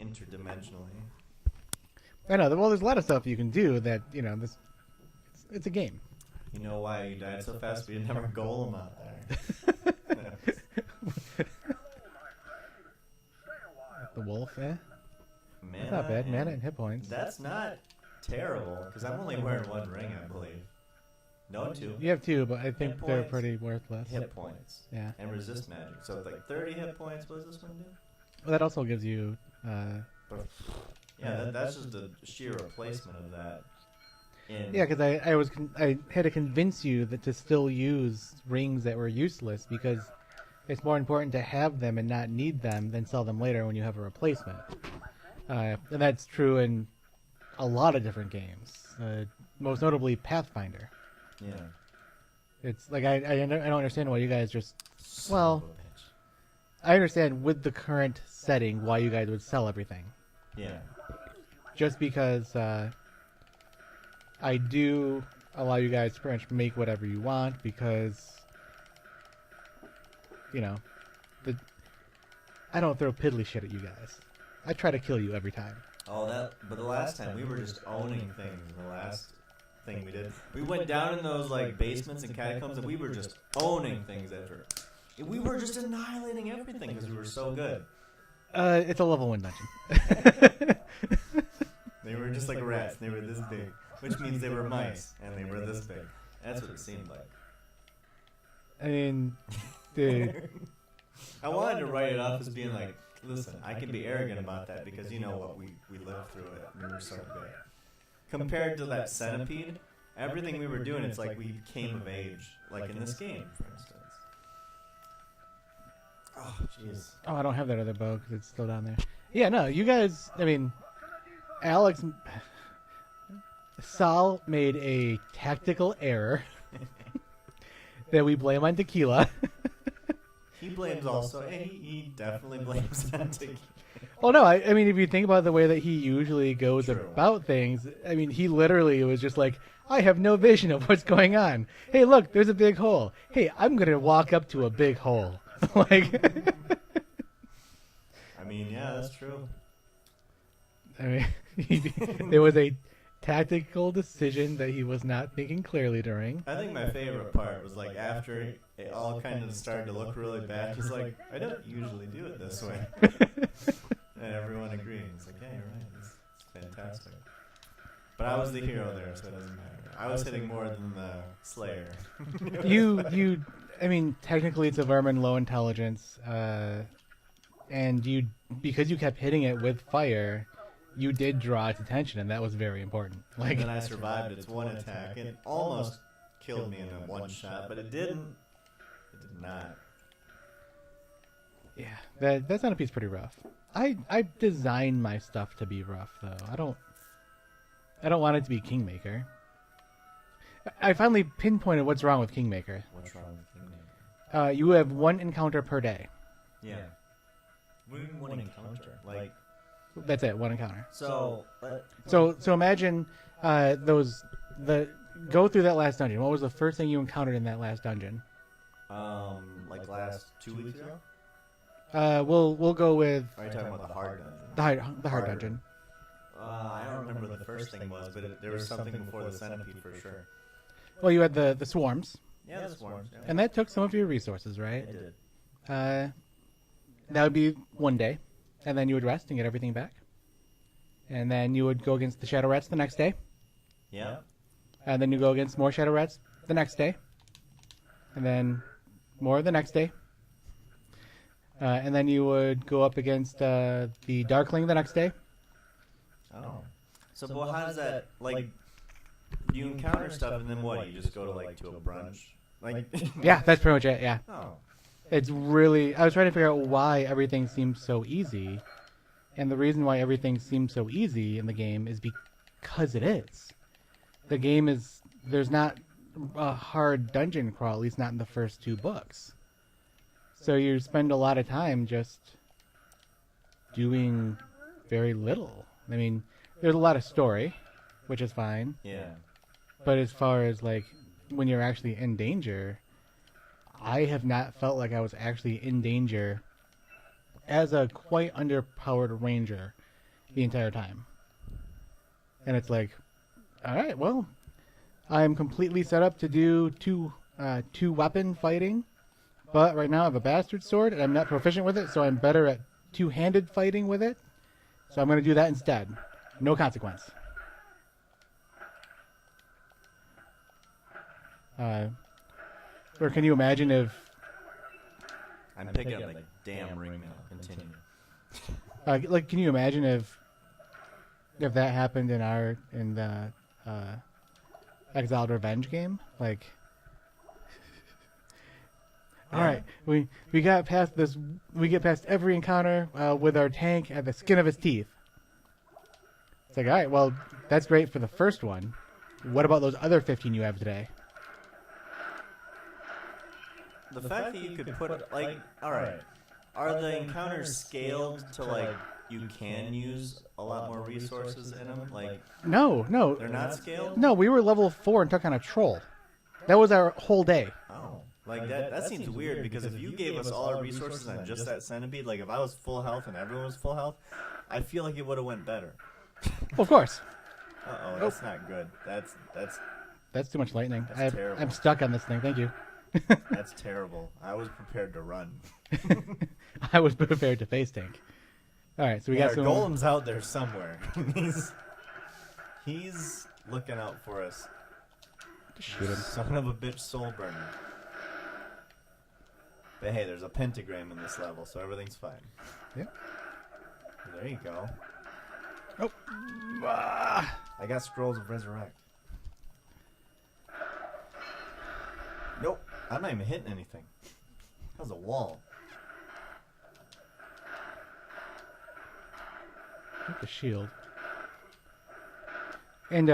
interdimensionally. I know. Well, there's a lot of stuff you can do that, it's a game. You know why you died so fast? We didn't have our golem out there. The wolf, eh? Mana, That's not bad. Mana and hit points. That's not terrible, because I'm only wearing one ring, I believe. No, two. You have two, but I think they're pretty worthless. Hit points. Yeah. And resist magic. So it's like 30 hit points. What does this one do? Well, that also gives you... yeah, that's just a sheer replacement of that. Yeah, because I had to convince you that to still use rings that were useless, because it's more important to have them and not need them than sell them later when you have a replacement. And that's true in a lot of different games, most notably Pathfinder. Yeah. It's like I don't understand why you guys just... Well, I understand with the current setting why you guys would sell everything. Yeah. Just because I do allow you guys to pretty much make whatever you want, because, I don't throw piddly shit at you guys. I try to kill you every time. Oh, but the last time we were just owning things. The last thing we did, we went down in those like basements and catacombs, and we were just owning things after. We were just annihilating everything because we were so good. It's a level 1 dungeon. They were just like rats. They were this big, which means they were mice, and they were this big. That's what it seemed like. I mean, dude. I wanted to write it off as being like, listen, I can be arrogant about that because you know what, we lived through it. We were so good. Compared to that centipede, everything we were doing, it's like we came of age. Like in this game, for instance. Oh, jeez. Oh, I don't have that other bow because it's still down there. Yeah, no, you guys, I mean, Alex... Sal made a tactical error that we blame on tequila. He blames also. He definitely blames on tequila. Well, no, I mean, if you think about the way that he usually goes about things, I mean, he literally was just like, I have no vision of what's going on. Hey, look, there's a big hole. Hey, I'm going to walk up to a big hole. Like, I mean, yeah, that's true. I mean, there was a tactical decision that he was not thinking clearly during. I think my favorite part was like after it all kind of started to look really bad. He's like, I don't usually do it this way. And everyone agreed. It's like, yeah, you're right. It's fantastic. But I was the hero there, so it doesn't matter. I was hitting more than the Slayer. I mean, technically it's a vermin, low intelligence, and because you kept hitting it with fire, you did draw its attention, and that was very important. Like, and then I survived its one attack. It almost killed me in a one shot, but it didn't. It did not. Yeah, that centipede's pretty rough. I designed my stuff to be rough, though. I don't want it to be Kingmaker. I finally pinpointed what's wrong with Kingmaker. What's wrong with Kingmaker? You have one encounter per day. Yeah. One encounter. Like, that's it, one encounter. So imagine go through that last dungeon. What was the first thing you encountered in that last dungeon? Like last 2 weeks ago? We'll go with. Are you talking about the hard dungeon? The hard dungeon. I don't remember what the first thing was, but there was something before the centipede for sure. Well, you had the swarms. Yeah, the swarms. Yeah. And that took some of your resources, right? It did. That would be one day, and then you would rest and get everything back, and then you would go against the shadow rats the next day. Yeah. And then you go against more shadow rats the next day, and then more the next day. And then you would go up against the Darkling the next day. Oh. So, but how does that, like, you encounter stuff and then what? You just go to a brunch? Like, yeah, that's pretty much it, yeah. Oh. It's really... I was trying to figure out why everything seems so easy. And the reason why everything seems so easy in the game is because it is. The game is... There's not a hard dungeon crawl, at least not in the first 2 books. So you spend a lot of time just doing very little. I mean, there's a lot of story, which is fine. Yeah. But as far as, like, when you're actually in danger, I have not felt like I was actually in danger as a quite underpowered ranger the entire time. And it's like, all right, well, I'm completely set up to do two weapon fighting, but right now I have a bastard sword and I'm not proficient with it, so I'm better at two-handed fighting with it. So I'm going to do that instead. No consequence. Or can you imagine if... I'm picking up the damn ring now. Continue. like, can you imagine if that happened in the Exiled Revenge game? Like, all right, we got past this. We get past every encounter with our tank at the skin of his teeth. It's like, all right, well, that's great for the first one. What about those other 15 you have today? The fact that you could put, like, alright, are the encounters scaled to, like, you can use a lot more resources in them? Like, No. they're not scaled? No, we were level 4 and took on a troll. That was our whole day. Oh. Like, that seems weird, because if you gave us all our resources on just that centipede, like, if I was full health and everyone was full health, I feel like it would have went better. Of course. Uh-oh, that's not good. That's too much lightning. That's terrible. I'm stuck on this thing. Thank you. That's terrible. I was prepared to run. I was prepared to face tank. All right, so we got our some golem's out there somewhere. he's looking out for us. Just shoot him. Son of a bitch, soul burner. But hey, there's a pentagram in this level, so everything's fine. Yep. There you go. Oh. I got scrolls of resurrect. Nope. I'm not even hitting anything. That was a wall. Like a shield. And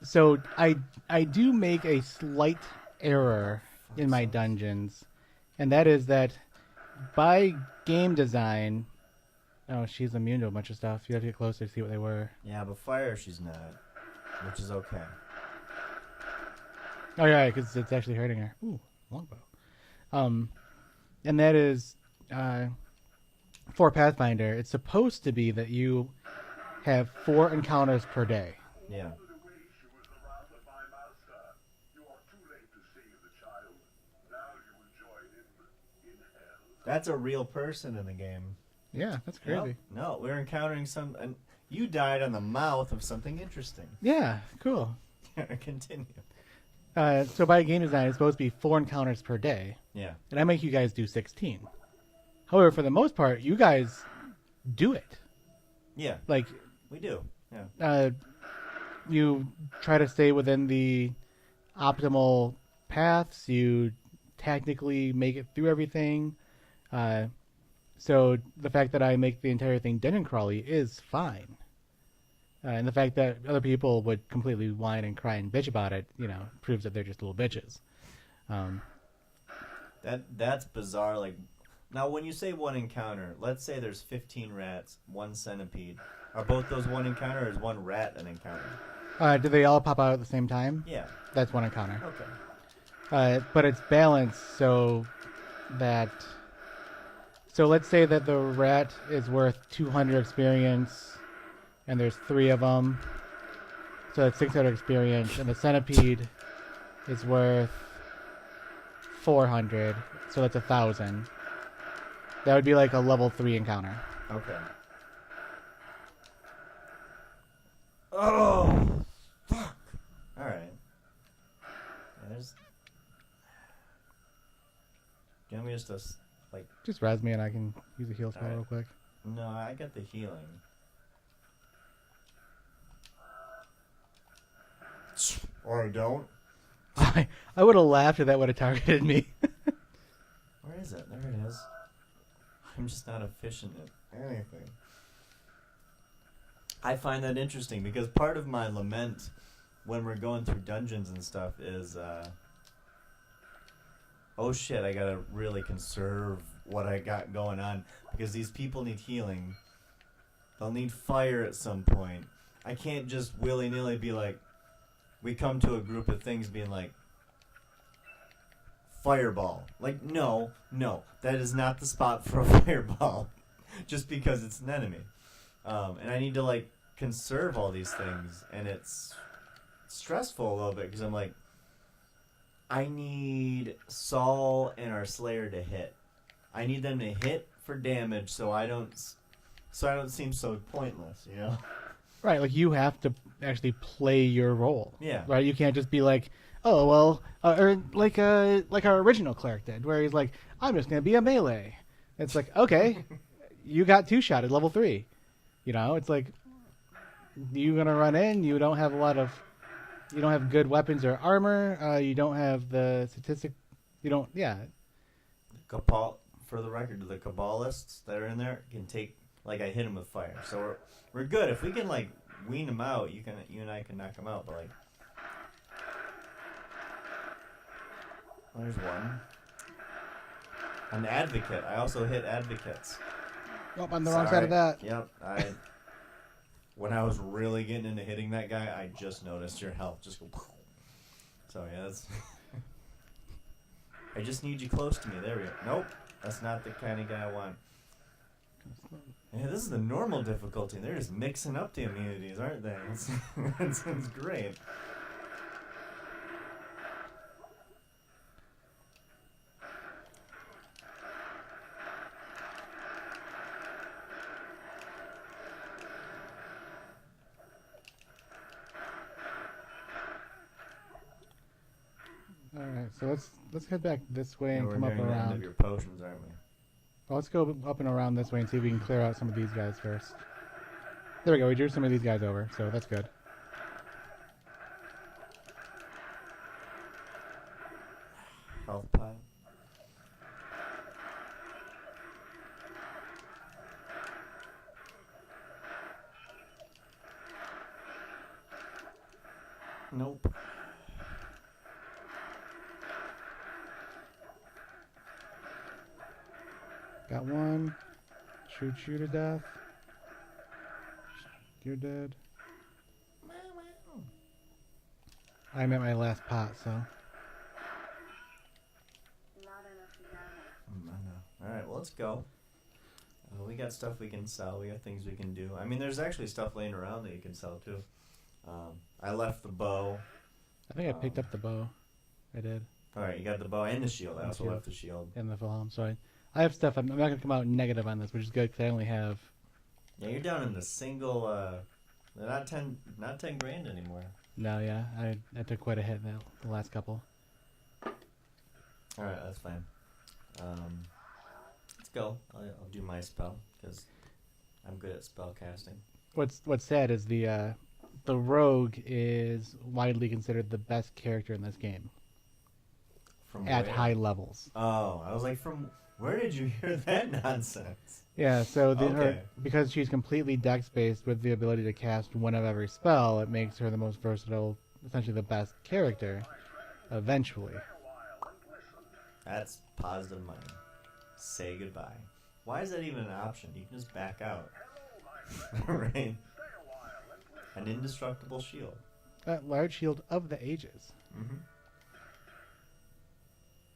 so I do make a slight error in my dungeons, and that is that by game design, oh, she's immune to a bunch of stuff. You have to get closer to see what they were. Yeah, but fire she's not, which is okay. Oh yeah, because it's actually hurting her. Ooh, longbow. And that is for Pathfinder. It's supposed to be that you have 4 encounters per day. Yeah. That's a real person in the game. Yeah, that's crazy. Yep. No, we're encountering some. And you died on the mouth of something interesting. Yeah, cool. Continue. So by game design, it's supposed to be 4 encounters per day. Yeah. And I make you guys do 16. However, for the most part, you guys do it. Yeah. Like, we do. Yeah. You try to stay within the optimal paths. You technically make it through everything. So the fact that I make the entire thing dungeon crawly is fine. And the fact that other people would completely whine and cry and bitch about it, proves that they're just little bitches. That's bizarre. Like, now when you say 1 encounter, let's say there's 15 rats, 1 centipede. Are both those 1 encounter, or is 1 rat an encounter? Do they all pop out at the same time? Yeah. That's 1 encounter. Okay. But it's balanced so that... So let's say that the rat is worth 200 experience, and there's 3 of them. So that's 600 experience, and the centipede is worth 400, so that's 1,000. That would be like a level 3 encounter. Okay. Oh, fuck. All right. There's. Give me just a Just res me and I can use a heal spell real quick. No, I got the healing. Or I don't. I would have laughed if that would have targeted me. Where is it? There it is. I'm just not efficient at anything. I find that interesting because part of my lament when we're going through dungeons and stuff is, oh shit, I gotta really conserve what I got going on because these people need healing. They'll need fire at some point. I can't just willy-nilly be like, we come to a group of things being like, fireball. Like, no, that is not the spot for a fireball just because it's an enemy. And I need to like conserve all these things, and it's stressful a little bit because I'm like, I need Saul and our Slayer to hit. I need them to hit for damage, so I don't seem so pointless, you know? Right, like you have to actually play your role. Yeah. Right, you can't just be like, oh well, or like our original cleric did, where he's like, I'm just gonna be a melee. It's like, okay, you got two-shot at level 3. You know, it's like you gonna run in. You don't have good weapons or armor. You don't have the statistic. You don't. Yeah. For the record, the Kabbalists that are in there can take. Like I hit them with fire, so we're good. If we can like wean them out, you and I can knock them out. But like, there's one. An advocate. I also hit advocates. Oh, I'm the wrong side of that. Yep. When I was really getting into hitting that guy, I just noticed your health just go. So yeah, that's. I just need you close to me. There we go. Nope, that's not the kind of guy I want. Yeah, this is the normal difficulty. They're just mixing up the immunities, aren't they? That sounds great. All right, so let's head back this way and We're come up nearing the end around. of your potions, aren't we? Well, let's go up and around this way and see if we can clear out some of these guys first. There we go. We drew some of these guys over, so that's good. Health pile. Nope. Got one. Shoot you to death. You're dead. I'm at my last pot, so. I know. Alright, well, let's go. We got stuff we can sell. We got things we can do. I mean, there's actually stuff laying around that you can sell, too. I left the bow. I think I picked up the bow. I did. Alright, you got the bow and the shield. I also left the shield. And the full so I have stuff. I'm not going to come out negative on this, which is good because I only have... Yeah, you're down in the single... not 10 grand anymore. No, yeah. I took quite a hit in the last couple. Alright, that's fine. Let's go. I'll do my spell, because I'm good at spell casting. What's sad is the rogue is widely considered the best character in this game. From at where? high levels. Oh, I was like, from where did you hear that nonsense? Yeah, so Okay. because she's completely dex-based with the ability to cast one of every spell, it makes her the most versatile, essentially the best character, eventually. That's positive money. Say goodbye. Why is that even an option? You can just back out. Right? An indestructible shield. That large shield of the ages. Mm-hmm.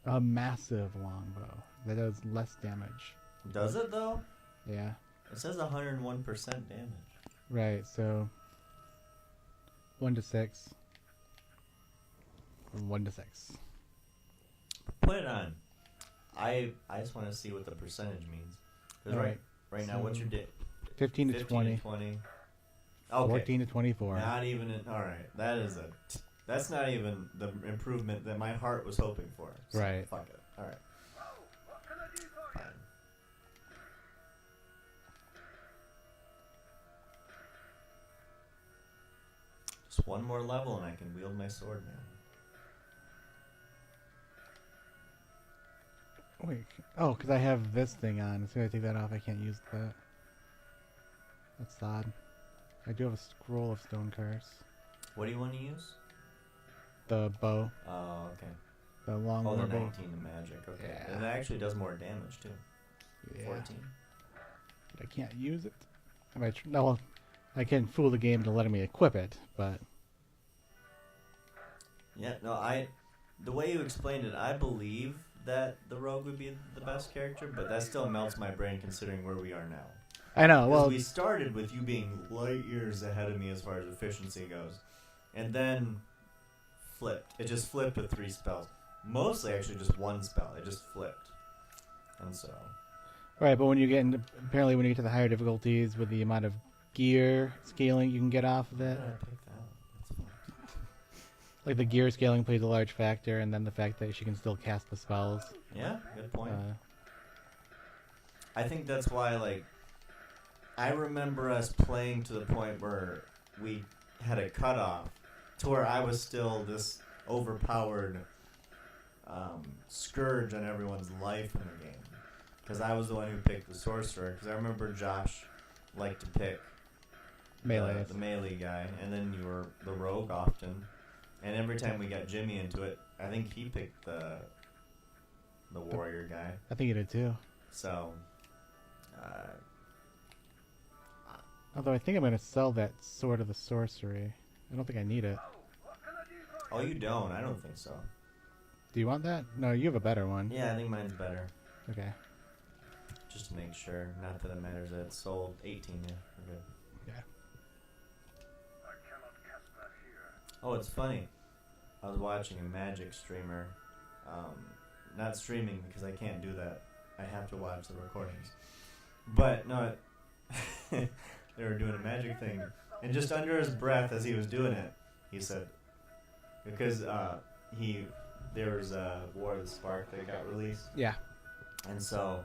A massive longbow that does less damage. Does it, though? Yeah. It says 101% damage. Right, so 1 to 6. From 1 to 6. Put it on. I just want to see what the percentage means. 'Cause Alright, right now, what's your dip? 15 to 20. 20. Okay. 14 to 24. Not even alright. That's not even the improvement that my heart was hoping for. So Right. Fuck it. Alright. Fine. Just one more level and I can wield my sword, man. Wait. Oh, because I have this thing on. As soon as I take that off, I can't use that. That's odd. I do have a scroll of stone curse. What do you want to use? The bow. Oh, okay. The long Oh, the bow. 19 to magic. Okay. Yeah. And it actually does more damage, too. Yeah. 14. But I can't use it. No, I can fool the game to letting me equip it, but... Yeah, no, the way you explained it, I believe that the rogue would be the best character, but that still melts my brain considering where we are now. I know. Because Well, we started with you being light years ahead of me as far as efficiency goes, and then flipped. It just flipped with 3 spells. Mostly, actually, just 1 spell. It just flipped, and so. right, but when you get into, apparently when you get to the higher difficulties with the amount of gear scaling you can get off of it, Why did I pick that? That's fine. like the gear scaling plays a large factor, and then the fact that she can still cast the spells. Yeah, good point. Uh, I think that's why, like, I remember us playing to the point where we had a cutoff to where I was still this overpowered scourge on everyone's life in the game. Because I was the one who picked the sorcerer. Because I remember Josh liked to pick melee. the melee guy, and then you were the rogue often. And every time we got Jimmy into it, I think he picked the warrior guy. I think you did too. So, Although I think I'm going to sell that Sword of the Sorcery. I don't think I need it. oh, you don't? I don't think so. Do you want that? No, you have a better one. Yeah, I think mine's better. Okay. Just to make sure. Not that it matters that it's sold. 18, yeah. We're good. Yeah. Oh, it's funny. I was watching a Magic streamer. Not streaming because I can't do that. I have to watch the recordings. But, no, they were doing a Magic thing. And just under his breath as he was doing it, he said, because there was War of the Spark that got released. Yeah. And so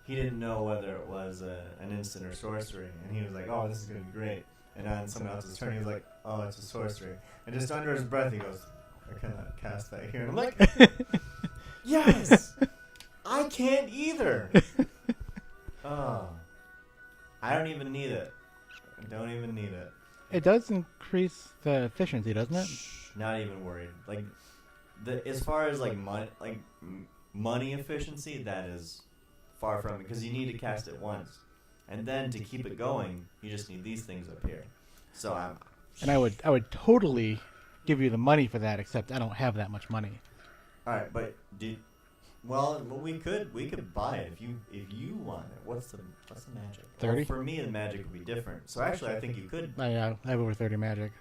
he didn't know whether it was an instant or sorcery. And he was like, oh, this is going to be great. And on someone else's turn, he was like, oh, it's a sorcery. And just under his breath, he goes, I cannot cast that here. And I'm like, yes! I can't either. Oh. I don't even need it. I don't even need it. It does increase the efficiency, doesn't it? Not even worried. Like, as far as like money efficiency, that is far from it because you need to cast it once, and then to keep it going, you just need these things up here. So And I would totally give you the money for that, except I don't have that much money. all right, but well, we could buy it if you want it. What's the magic? 30? Well, for me, the magic would be different. So actually, I think you could. I have over 30 magic.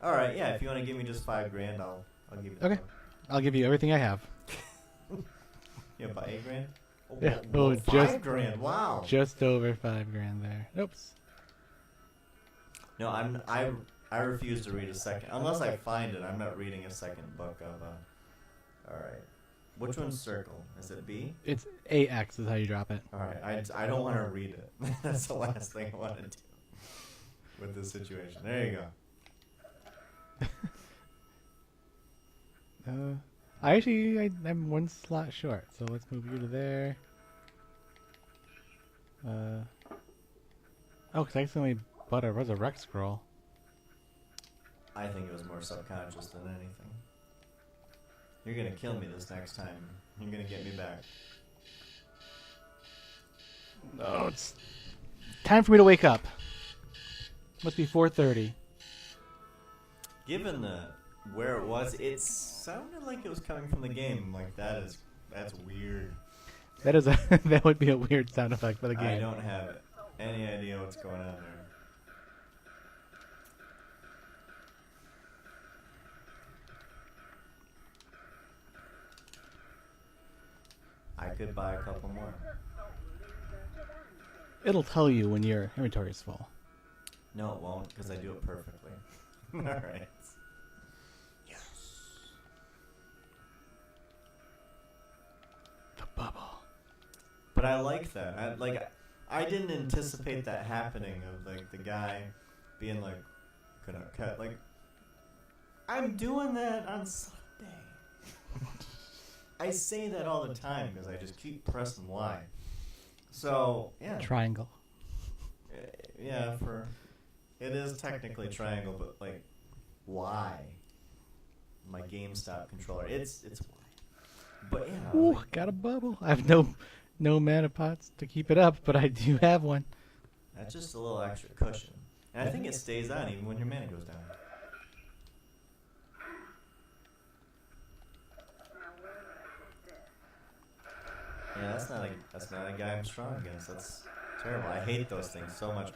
All right, yeah. If you want to give me just $5,000, I'll give you. Okay. I'll give you everything I have. You have about $8,000. Oh, Yeah. well, Oh, just $5,000. Wow. Just over $5,000 there. Oops. No, I refuse to read a second unless I find it. I'm not reading a second book of. All right. Which one's circle? Is it B? It's AX is how you drop it. All right. I don't want to read it. That's the last thing I want to do with this situation. There you go. I'm one slot short, so let's move you to there. Oh, because I accidentally bought a resurrect scroll. I think it was more subconscious than anything. You're gonna kill me this next time. You're gonna get me back. No, it's time for me to wake up. Must be 4:30. Given where it was, it sounded like it was coming from the game. Like that's weird. That is that would be a weird sound effect for the game. I don't have any idea what's going on there. I could buy a couple more. It'll tell you when your inventory is full. No, it won't, because I do it perfectly. All right. Yes. The bubble. But I like that. I didn't anticipate that happening. Of like the guy being like, "Gonna cut." Like, I'm doing that on Sunday. I say that all the time because I just keep pressing Y. So yeah. Triangle. Yeah, it is technically triangle, but like Y. My GameStop controller, it's Y. But yeah. Ooh, got a bubble. I have no mana pots to keep it up, but I do have one. That's just a little extra cushion, and I think it stays on even when your mana goes down. Yeah, that's not a guy I'm strong against. That's Terrible. I hate those things so much.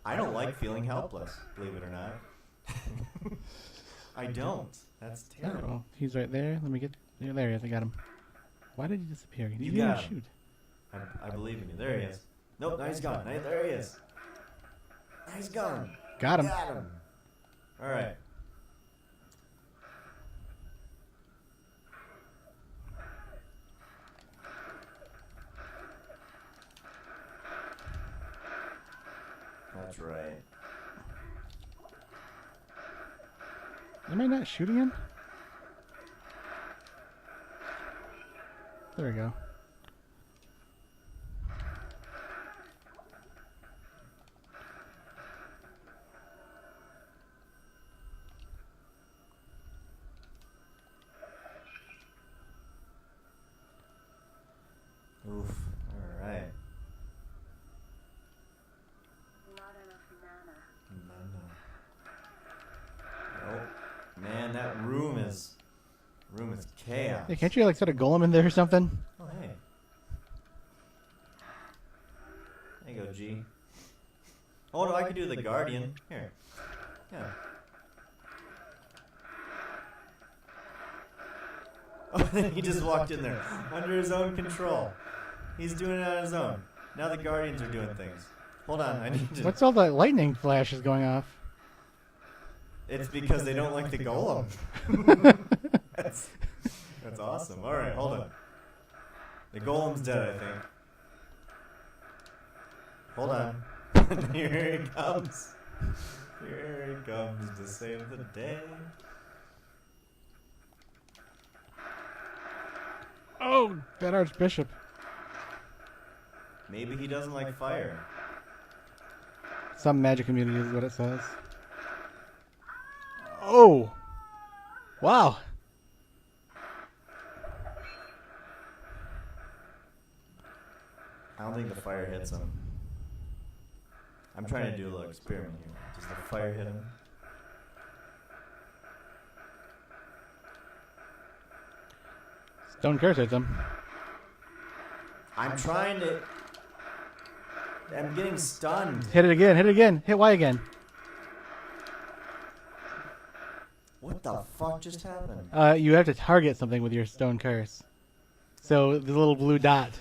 I don't like feeling helpless, believe it or not. I don't. That's terrible. Oh, he's right there. Let me get... Yeah, there he is. I got him. Why did he disappear? He You didn't got even him. shoot. I believe in you. There he is. Nope, now he's gone. Now, there he is. Now he's gone. Got him. Got him. All right. That's right. Am I not shooting him? There we go. Oof. All right. Not enough mana. Nope. Man, that room is chaos. Hey, can't you like set a golem in there or something? Oh, hey. There you go, G. Oh, no, I could do the Guardian. Here. Yeah. Oh, he just walked in there. Under his own control. He's doing it on his own. Now the Guardians are doing things. Hold on, I need to... What's all the lightning flashes going off? It's because they don't like the golem. That's awesome. All right, hold on. The golem's dead, I think. Hold on. Here he comes. Here he comes to save the day. Oh, that Archbishop. Maybe he doesn't like fire. Some magic community is what it says. Oh! Wow! I don't think the fire hits him. I'm trying to do a little experiment here. Does the fire hit him? Stone Curse hits him. I'm trying to... I'm getting stunned. Hit it again, hit it again. Hit Y again. What the fuck just happened? You have to target something with your Stone Curse. So, the little blue dot.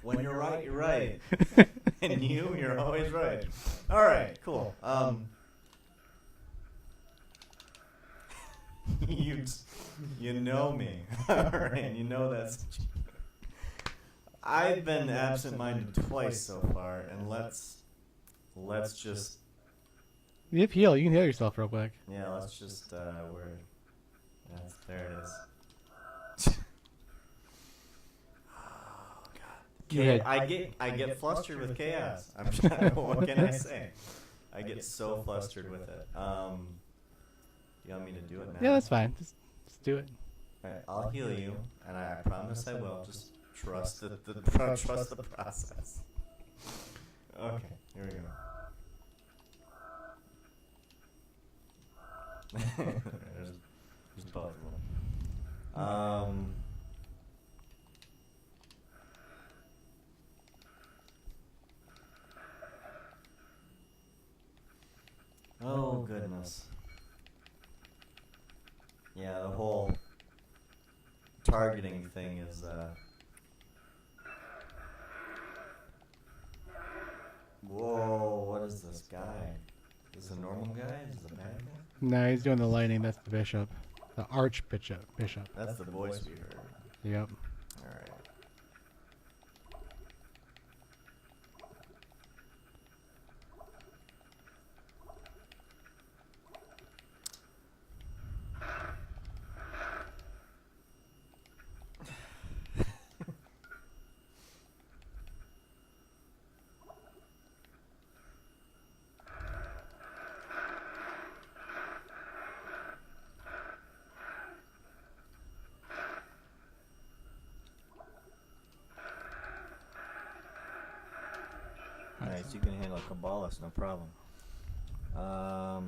When you're right, you're right. And you're always right. All right, cool. You know me. All right, you know that's... I've been absent-minded twice so far, and let's just... You have heal. You can heal yourself real quick. Yeah, let's just, there it is. Oh, God. Yeah. I get flustered with chaos. What can I say? I get so flustered with it. You want me to do it now? Yeah, that's fine. Just do it. All right, I'll heal you, and I promise I will. Just trust trust the process. Okay, here we go. there's both of them. Oh goodness. Yeah, the whole targeting thing is whoa, what is this guy? Is this a normal guy? Is this a bad guy? No, he's doing the lightning. That's the bishop. The Archbishop. Bishop. That's the voice we heard. Yep. Alright. Nice, you can handle Kabbalist, no problem. I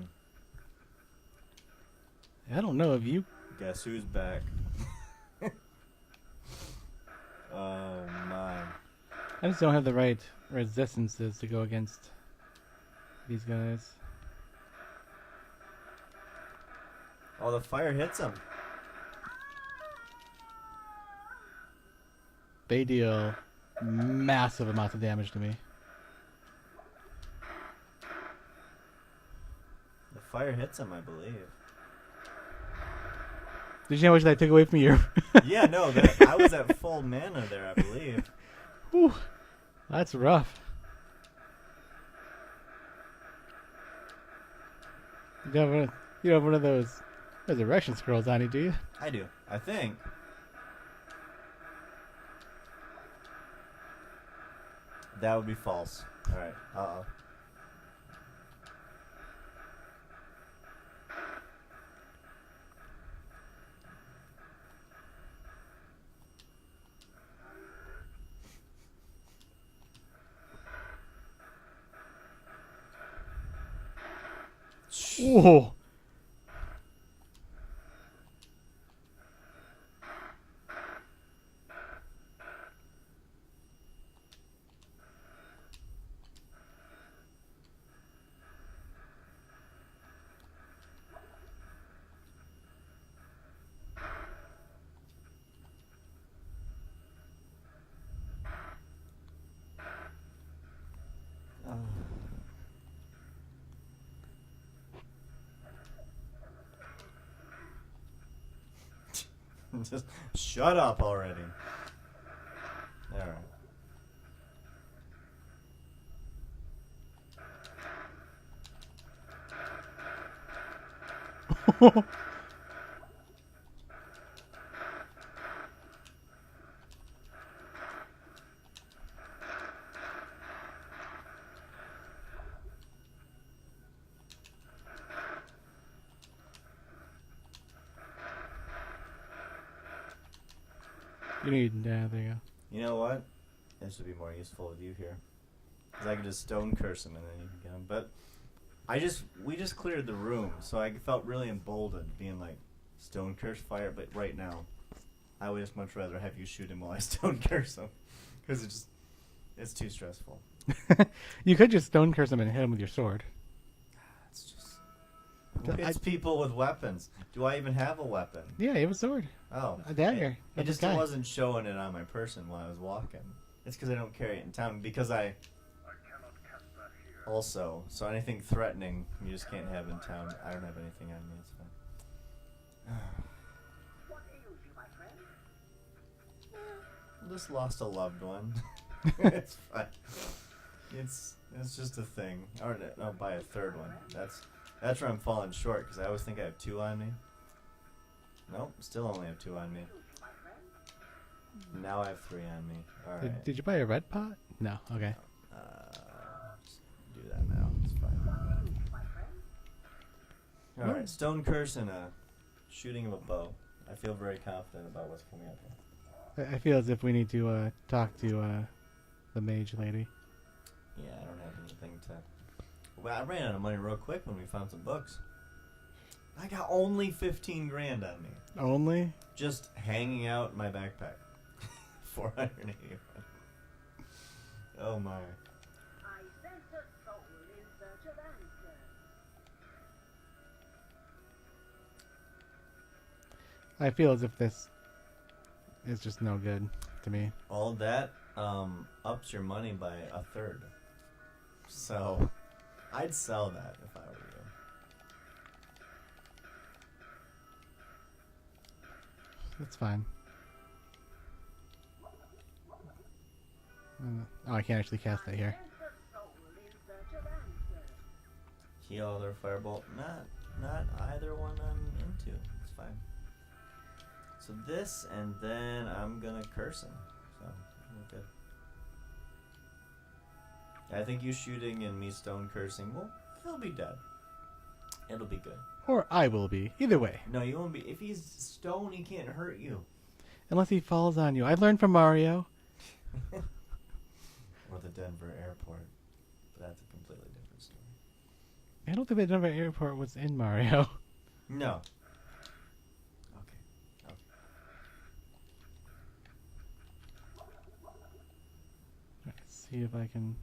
don't know if you... Guess who's back? Oh my. I just don't have the right resistances to go against these guys. Oh, the fire hits him. They deal massive amounts of damage to me. The fire hits him, I believe. Did you know how much that took away from you? Yeah, no, I was at full mana there, I believe. Whew, that's rough. You have one of those resurrection scrolls on you, do you? I do. I think. That would be false. Alright. Uh-oh. Whoa. Just shut up already. Alright. You need, there you go. You know what? This would be more useful with you here. Because I could just stone curse him and then you can get him. But we just cleared the room, so I felt really emboldened being like, stone curse fire. But right now, I would just much rather have you shoot him while I stone curse him. Because it's too stressful. You could just stone curse him and hit him with your sword. It's just... It's people with weapons. Do I even have a weapon? Yeah, you have a sword. Oh. A dagger. It just wasn't showing it on my person while I was walking. It's because I don't carry it in town. Because I also, so anything threatening, you just can't have in town. I don't have anything on me. It's fine. What ails you, my friend? Just lost a loved one. It's fine. It's just a thing. Or I'll buy a third one. That's where I'm falling short because I always think I have 2 on me. Nope, still only have 2 on me. Now I have 3 on me. Alright. Did you buy a red pot? No. Okay. Just do that now. It's fine. Alright, stone curse and a shooting of a bow. I feel very confident about what's coming up here. I feel as if we need to talk to the mage lady. Yeah, I don't have anything to... Well, I ran out of money real quick when we found some books. I got only 15 grand on me. Only? Just hanging out in my backpack. 480. Oh my. I sent a soul in search of answers. I feel as if this is just no good to me. All that ups your money by a third. So I'd sell that if I were you. That's fine. Oh, I can't actually cast that here. Sent a soul in search of answers. Heal other firebolt. Not either one I'm into. It's fine. So this, and then I'm gonna curse him. So we're good. I think you shooting and me stone cursing, well, he'll be dead. It'll be good. Or I will be. Either way. No, you won't be. If he's stone, he can't hurt you. Unless he falls on you. I learned from Mario. Or the Denver airport. But that's a completely different story. I don't think the Denver airport was in Mario. No. Okay. see if I can